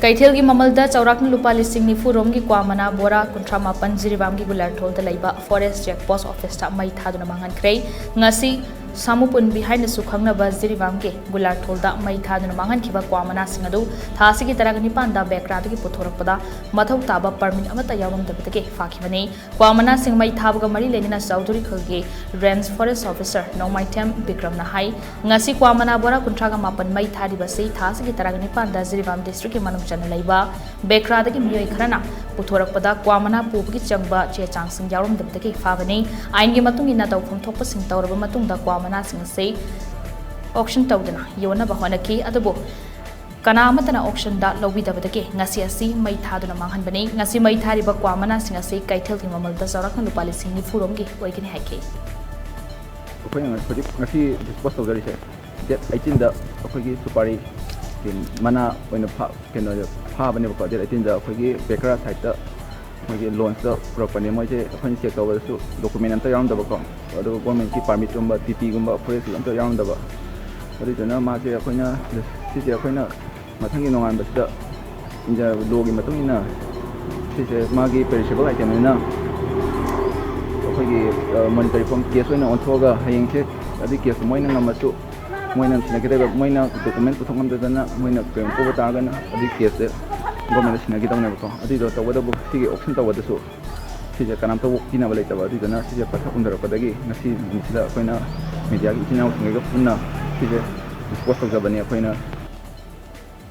Kaithel gi mamalda chaurakna lupa lising ni furom gi kwamana bora kuntra mapan jiribam gi gular thol da laiba forest check post office ta mai thaduna mangan krei ngasi samupun behind the sukhangna ba jiribam ke gular thol da mai thaduna mangan khiba kwamana singadu thasi gi taragni panda background gi puthorakpada mathau taba permit amata yawam dabata ke fakhibani kwamana sing mai thabga mari lenina chaudhuri khulgi range forest officer nomaitem bikram na hai ngasi kwamana bora kuntra ga mapan mai thadi ba sei thasi gi taragni panda jiribam district ke manum chana laiba background gi miyoi kharana puthorakpada kwamana pubgi changba che changsing yawam dabata ke fabani ain gi matung ina tawphum thokpa sing tawraba matung da kwamana sing sei auction tawdana yona ba honaki adabu kana amatana auction da lobi dabata ke ngasi asi mai thaduna manghan bani ngasi mai thari ba kwamana sing sei kaithel gi mamal da saurakna lupa lising ni furom gi oigini haike akhoi ngasi dispose tawdari se det 18 da akhoi gi supari mana oina keno pha bane ba det 18 da akhoi gi bekara site da magi launch da properly moi je akhoi check tawba su document anta yaum da ba ko adu government ki permit gumba pp gumba forest anta yaum da ba adu jana ma je akhoi na si je akhoi na mathangi nongan ba da inja logi matung ina si je magi perishable item na akhoi gi monetary form case oina on thoga hayeng che adi case moi na ngamasu moi na sina kida moi na document puthong am da na moi na prem ko ta ga na adi case government sina ki tawne ko adi do tawada bu sigi option tawada su sije kanam taw kina balai tawa adi dana sije patha undar padagi ngasi nisida koina media ki tina usnga ga punna sije dispose of ga bani koina